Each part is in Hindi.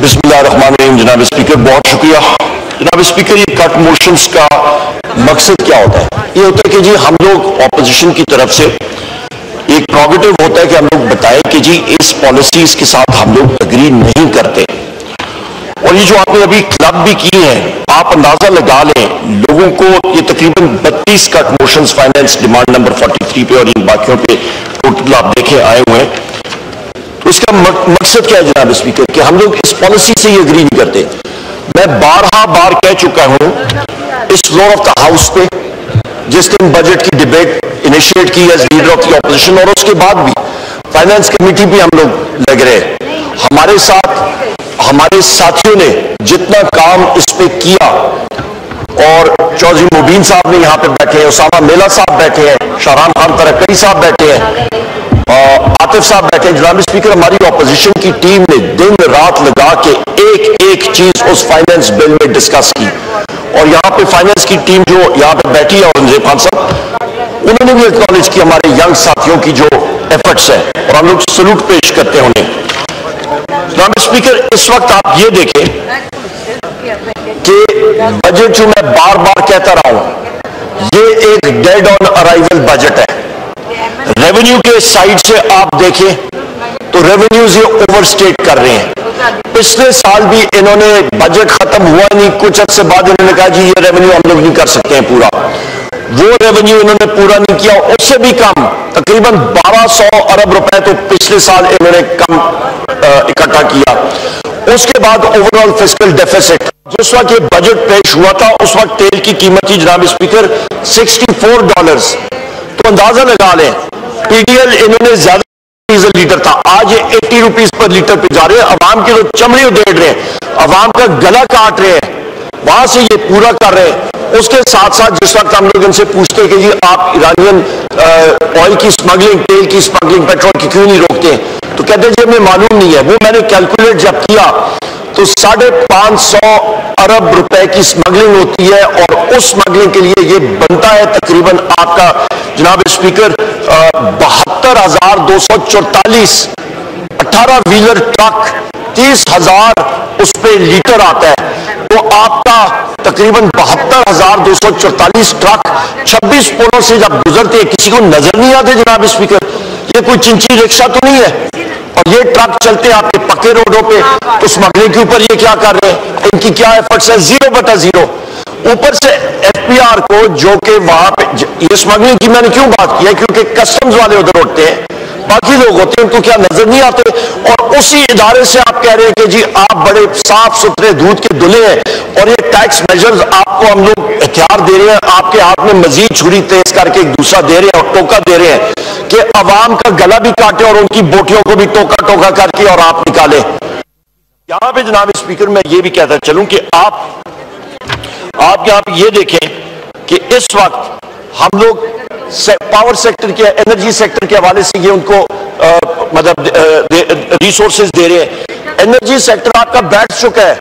बिस्मिल्लाहिर्रहमानिर्रहीम। जनाब स्पीकर, बहुत शुक्रिया। जनाब स्पीकर, ये कट मोशंस का मकसद क्या होता है? ये होता है कि जी हम लोग ऑपोजिशन की तरफ से एक प्रोगेटिव होता है कि हम लोग बताएं कि जी इस पॉलिसीज के साथ हम लोग एग्री नहीं करते। और ये जो आपने अभी क्लब भी की है, आप अंदाजा लगा लें, लोगों को ये तकरीबन 32 cut motions finance demand number 43 पे और इन बाकियों पे टोटल आप देखें आए हुए हैं। तो इसका मकसद क्या है जनाब स्पीकर, कि हम लोग इस पॉलिसी से ही एग्री नहीं करते। मैं बार कह चुका हूं इस फ्लोर ऑफ द हाउस पे, जिस दिन बजट की डिबेट इनिशिएट की as leader of the opposition, और उसके बाद भी फाइनेंस कमेटी भी हम लोग लग रहे। हमारे साथ हमारे साथियों ने जितना काम इस पे किया, और चौधरी मुबीन साहब ने यहां पे बैठे हैं, उसामा मेला साहब बैठे हैं, शाहरान खान तरक्कई साहब बैठे हैं, आतिफ साहब बैठे हैं। जनाब स्पीकर, हमारी ऑपोजिशन की टीम ने दिन रात लगा के एक एक चीज उस फाइनेंस बिल में डिस्कस की। और यहाँ पे फाइनेंस की टीम जो यहाँ पे बैठी है, औरंगजेब खान साहब, उन्होंने भी एक्नॉलेज किया हमारे यंग साथियों की जो एफर्ट्स है, और हम लोग सलूट पेश करते हैं उन्हें। जनाब स्पीकर, इस वक्त आप ये देखें कि बजट जो मैं बार कहता रहा हूं, ये एक डेड ऑन अराइवल बजट है। रेवेन्यू के साइड से आप देखें तो रेवेन्यूज ये ओवरस्टेट कर रहे हैं। पिछले साल भी इन्होंने बजट खत्म हुआ नहीं, कुछ अर्से बाद इन्होंने कहा जी ये रेवेन्यू हम लोग नहीं कर सकते हैं पूरा। वो रेवेन्यू इन्होंने पूरा नहीं किया, उससे भी कम तकरीबन 1200 अरब रुपए तो पिछले साल इन्होंने कम इकट्ठा किया। उसके बाद ओवरऑल फिस्कल डेफिसिट, जिस वक्त ये बजट पेश हुआ था उस वक्त तेल की कीमत थी जनाब स्पीकर $64। तो अंदाजा लगा लें, पीडीएल इन्होंने ज्यादा डीजल लीटर था, आज ये 80 रुपीज पर लीटर पे जा रहे हैं। अवाम की तो चमड़ी उधेड़ रहे हैं, अवाम का गला काट रहे हैं, वहां से ये पूरा कर रहे हैं। उसके साथ साथ जिस वक्त हम लोग इनसे पूछते हैं कि जी आप ईरानियन ऑयल की स्मगलिंग, तेल की स्मगलिंग, पेट्रोल की क्यों नहीं रोकते हैं, तो कहते हैं जी हमें मालूम नहीं है। वो मैंने कैलकुलेट जब किया तो 550 अरब रुपए की स्मगलिंग होती है, और उस स्मगलिंग के लिए ये बनता है तकरीबन आपका जनाब स्पीकर 72,244 18 व्हीलर ट्रक, 30,000 उस पे लीटर आता है। तो आपका तकरीबन 72,244 ट्रक 26 पुलों से जब गुजरते हैं, किसी को नजर नहीं आते जनाब स्पीकर। ये कोई चिंची रिक्शा तो नहीं है, और ये ट्रक चलते हैं आपके पक्के रोडों पे, तो स्मगलिंग के ऊपर ये क्या कर रहे हैं, इनकी क्या एफर्ट्स है? 0/0। ऊपर से एफपीआर को, जो कि वहां पे ये स्मगलिंग की मैंने क्यों बात की है, क्योंकि कस्टम्स वाले उधर उठते हैं, बाकी लोग होते हैं, उनको क्या नजर नहीं आते। और उसी इदारे से आप कह रहे हैं कि जी आप बड़े साफ सुथरे दूध के दुल्हे हैं, और ये टैक्स मेजर्स आपको हम लोग हथियार दे रहे हैं, आपके हाथ में मजीद छुरी तेज करके एक दूसरा दे रहे हैं और टोका दे रहे हैं कि अवाम का गला भी काटे और उनकी बोटियों को भी टोका करके और आप निकाले। यहां पे जनाब स्पीकर, मैं ये भी कहता चलूं कि आप यहां पे ये देखें कि इस वक्त हम लोग पावर सेक्टर के, एनर्जी सेक्टर के हवाले से ये उनको मतलब रिसोर्सेज दे रहे हैं। एनर्जी सेक्टर आपका बैठ चुका है।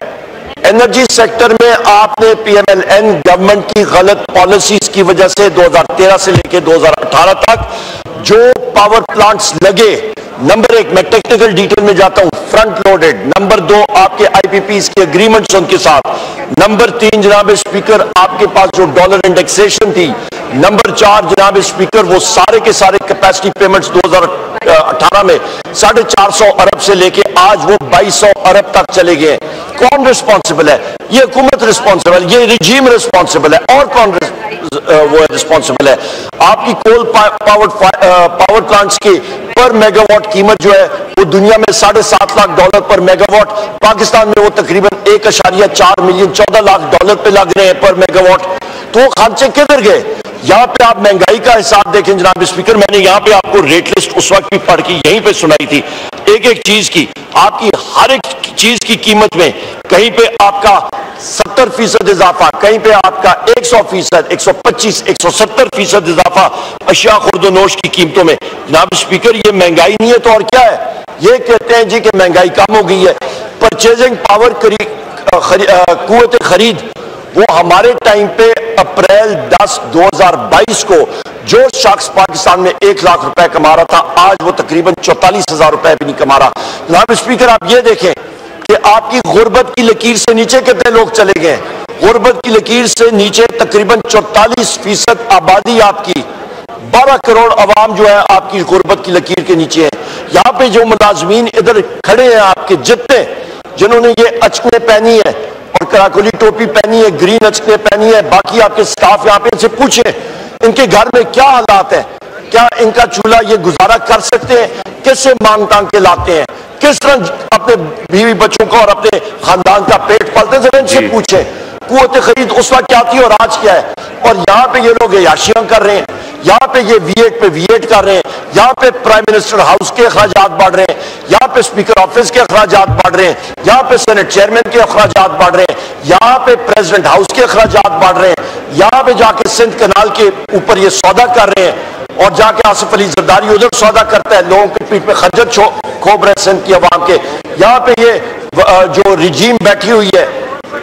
एनर्जी सेक्टर में आपने पीएमएलएन गवर्नमेंट की गलत पॉलिसीज की वजह से 2013 से लेकर 2018 तक जो पावर प्लांट्स लगे, नंबर 1 मैं टेक्निकल डिटेल में जाता हूं, फ्रंट लोडेड। नंबर 2 आपके आईपीपीस के एग्रीमेंट्स उनके साथ। नंबर 3 जनाब स्पीकर, आपके पास जो डॉलर इंडेक्सेशन थी। नंबर 4 जनाब स्पीकर, वो सारे के सारे कैपेसिटी पेमेंट्स 2018 में 450 अरब से लेके आज वो 2200 अरब तक चले गए। कौन रिस्पॉन्सिबल है? ये हुकूमत रिस्पॉन्सिबल, ये रिजीम रिस्पॉन्सिबल है, और कौन वो रिस्पॉन्सिबल है? आपकी कोल पावर प्लांट्स की पर मेगावाट कीमत जो है वो दुनिया में $7.5 लाख पर मेगावाट, पाकिस्तान में वो तकरीबन 1.4 मिलियन, 14 लाख डॉलर पे लग रहे हैं पर मेगावाट। तो खर्चे किधर गए? यहां पे आप महंगाई का हिसाब देखें जनाब स्पीकर, मैंने यहां पे आपको रेट लिस्ट उस वक्त भी पढ़ के यहीं पे सुनाई थी, एक एक चीज की, आपकी हर एक चीज की कीमत में कहीं पे आपका 70% इजाफा, कहीं पे आपका 100%, 125, 170% इजाफा अशिया खुर्दोनोश की कीमतों में। जनाब स्पीकर, ये महंगाई नहीं है तो और क्या है? ये कहते हैं जी कि महंगाई कम हो गई है। परचेजिंग पावर, कुव्वत खरीद, वो हमारे टाइम पे अप्रैल 10, 2022 को जो शख्स पाकिस्तान में 1 लाख रुपए कमा रहा था, आज वो तकरीबन 44,000 रुपए भी नहीं कमा रहा। जनाब स्पीकर, आप ये देखें कि आपकी गुर्बत की लकीर से नीचे कितने लोग चले गए। गुर्बत की लकीर से नीचे तकरीबन 44% आबादी आपकी, 12 करोड़ अवाम जो है आपकी गुर्बत की लकीर के नीचे है। यहाँ पे जो मुलाजमीन इधर खड़े हैं आपके जितने, जिन्होंने ये अचकने पहनी है और कराकुली टोपी पहनी है, ग्रीन अचकने पहनी है, बाकी आपके स्टाफ यहाँ पे से पूछे इनके घर में क्या हालात है, क्या इनका चूल्हा ये गुजारा कर सकते हैं, किससे मांग टांग के लाते हैं, किस तरह अपने बीवी बच्चों का और अपने खानदान का पेट पालते हैं, जरा इनसे पूछे कुव्वत खरीद उस वक्त क्या थी और आज क्या है। और यहाँ पे ये लोग याशियां कर रहे हैं, यहाँ पे ये V8 पे V8 कर रहे हैं, यहाँ पे प्राइम मिनिस्टर हाउस के अखराजात बढ़ रहे हैं, यहाँ पे स्पीकर ऑफिस के अखराजात बढ़ रहे हैं, यहाँ पे सेनेट चेयरमैन के अखराजात बढ़ रहे हैं, यहाँ पे प्रेसिडेंट हाउस के अखराजात बढ़ रहे हैं, यहाँ पे जाके सिंध कनाल के ऊपर ये सौदा कर रहे हैं और जाके आसिफ अली जरदारी उधर सौदा करता है, लोगों के पीठ पे खंजर खोब रहे सिंध की अवाम के। यहाँ पे ये जो रिजीम बैठी हुई है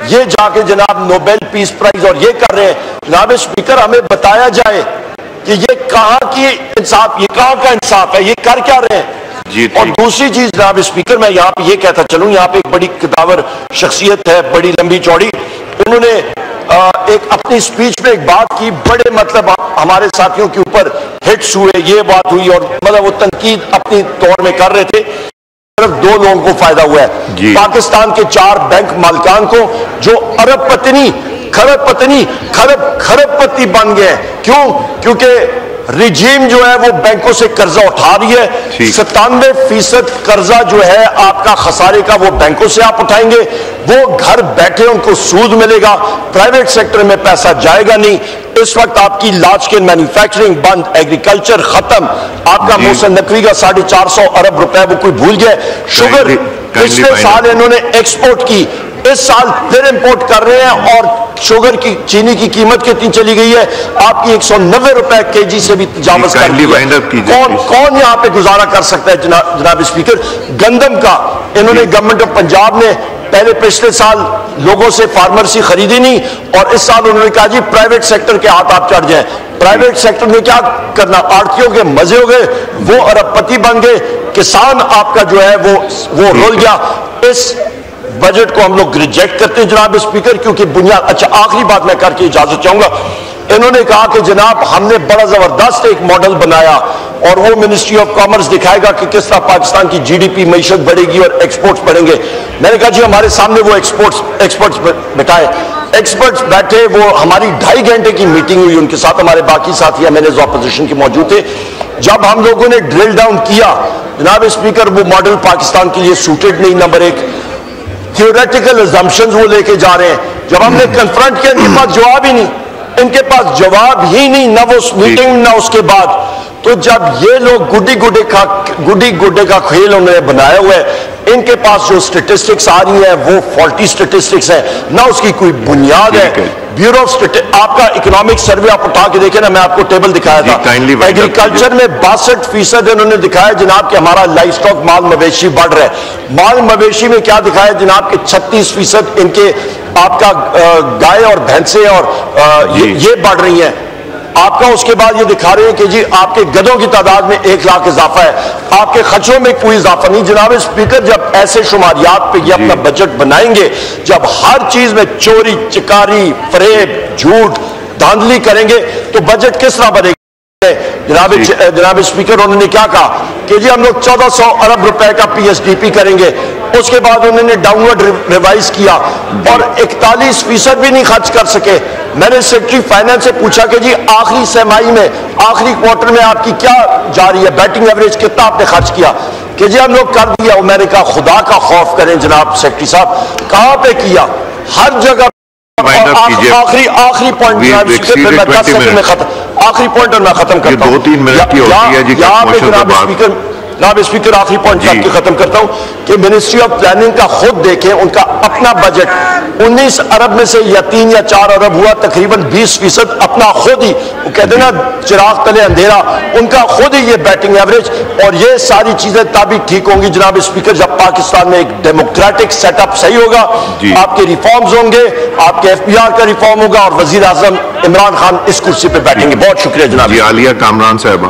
ये जाके जनाब नोबेल पीस प्राइज और ये कर रहे हैं। जनाब स्पीकर, हमें बताया जाए कि ये कहाँ की इंसाफ, ये कहाँ का इंसाफ है, ये कर क्या रहे हैं। और दूसरी चीज जनाब स्पीकर, मैं यहाँ पे ये कहता चलूं, यहाँ पे एक बड़ी कदावर शख्सियत है, बड़ी लंबी चौड़ी, उन्होंने एक अपनी स्पीच में एक बात की, बड़े मतलब हमारे साथियों के ऊपर हिट्स हुए, ये बात हुई और मतलब वो तनकीद अपनी तौर में कर रहे थे। सिर्फ 2 लोगों को फायदा हुआ है, पाकिस्तान के 4 बैंक मालिकान को जो अरबपति खरबपति बन गए। क्यों? क्योंकि रिजीम जो है वो बैंकों से कर्जा उठा रही है, 97% कर्जा जो है आपका खसारे का वो बैंकों से आप उठाएंगे, वो घर बैठे उनको सूद मिलेगा, प्राइवेट सेक्टर में पैसा जाएगा नहीं। इस वक्त आपकी लार्ज स्केल मैन्युफैक्चरिंग बंद, एग्रीकल्चर खत्म, आपका मोहसिन नकवी का 450 अरब रुपए वो कोई भूल गए। शुगर पिछले साल इन्होंने एक्सपोर्ट की, इस साल फिर इंपोर्ट कर रहे हैं और शुगर की, चीनी की कीमत कितनी चली गई है आपकी 190 रुपए केजी से भी तजावज कर दी है। कौन यहाँ पे गुजारा कर सकता है जनाब स्पीकर। गंदम का इन्होंने गवर्नमेंट ऑफ पंजाब ने पहले पिछले साल लोगों से फार्मर्सी खरीदी नहीं और इस साल उन्होंने कहा जी प्राइवेट सेक्टर के हाथ आप चढ़ जाएं। प्राइवेट सेक्टर में क्या करना, आड़तियों के मजे हो गए, वो अरबपति बन गए, किसान आपका जो है वो रुल गया। इस बजट को हम लोग रिजेक्ट करते हैं जनाब स्पीकर, क्योंकि बुनियाद, अच्छा आखिरी बात मैं करके इजाजत चाहूंगा, इन्होंने कहा कि जनाब हमने बड़ा जबरदस्त एक मॉडल बनाया और वो मिनिस्ट्री ऑफ कॉमर्स दिखाएगा कि किस तरह पाकिस्तान की जीडीपी मईशत बढ़ेगी और एक्सपोर्ट्स बढ़ेंगे। मैंने कहा जी हमारे सामने वो एक्सपर्ट्स बैठाए, एक्सपर्ट्स बैठे, वो हमारी 2.5 घंटे की मीटिंग हुई उनके साथ, हमारे बाकी साथी मैनेज ऑपोजिशन के मौजूद थे। जब हम लोगों ने ड्रिल डाउन किया जनाब स्पीकर, वो मॉडल पाकिस्तान के लिए सूटेड नहीं। नंबर 1, थियोरेटिकल अजम्पशंस वो लेके जा रहे हैं। जब हमने कन्फ्रंट किया, इनके पास जवाब ही नहीं, इनके पास जवाब ही नहीं, ना वो मीटिंग ना उसके बाद। तो जब ये लोग गुड्डी गुड्डे का खेल उन्होंने बनाया हुआ है, इनके पास जो स्टेटिस्टिक्स आ रही है वो फॉल्टी स्टेटिस्टिक्स है, ना उसकी कोई बुनियाद है। ब्यूरो ऑफ आपका इकोनॉमिक सर्वे आप उठा के देखें ना, मैं आपको टेबल दिखाया था, एग्रीकल्चर में 62% इन्होंने दिखाया जनाब कि हमारा लाइफ स्टॉक माल मवेशी बढ़ रहा है। माल मवेशी में क्या दिखाया जनाब कि 36% इनके आपका गाय और भैंसे और ये बढ़ रही हैं आपका। उसके बाद ये दिखा रहे हैं कि जी आपके गधों की तादाद में 1 लाख इजाफा है, आपके खर्चों में कोई इजाफा नहीं। जनाब स्पीकर, जब ऐसे शुमारियात पे ये अपना बजट बनाएंगे, जब हर चीज में चोरी चिकारी फरेब झूठ धांधली करेंगे, तो बजट किस तरह बनेगा। जनाब स्पीकर, उन्होंने क्या कहा कि जी हम लोग 1400 अरब रुपए का PSDP करेंगे। उसके बाद उन्होंने डाउनवर्ड रिवाइज किया और 41% भी नहीं खर्च कर सके। मैंने सेक्रेटरी फाइनेंस से पूछा कि जी आखिरी सहमाही में, आखिरी क्वार्टर में आपकी क्या जा रही है, बैटिंग एवरेज कितना आपने खर्च किया, कि जी हम लोग कर दिया। मैंने कहा खुदा का खौफ करें जनाब सेक्रेटरी साहब, कहां पे किया, हर जगह। आखिरी पॉइंट में 10 सेकंड में खत्म, आखिरी पॉइंट और मैं खत्म करता हूं। 2-3 मिनट की होती है जी, जनाब स्पीकर आखिरी पॉइंट करके खत्म करता हूं कि मिनिस्ट्री ऑफ प्लानिंग का खुद देखें, उनका अपना बजट 19 अरब में से या 3 या 4 अरब हुआ, तकरीबन 20% अपना खुद ही, वो कहते हैं ना चिराग तले अंधेरा, उनका खुद ही ये बैटिंग एवरेज। और ये सारी चीजें तभी ठीक होंगी जनाब स्पीकर जब पाकिस्तान में एक डेमोक्रेटिक सेटअप सही होगा, आपके रिफॉर्म्स होंगे, आपके FBR का रिफॉर्म होगा और वजीर आजम इमरान खान इस कुर्सी पे बैठेंगे। बहुत शुक्रिया जनाब। आलिया कामरान साहबा।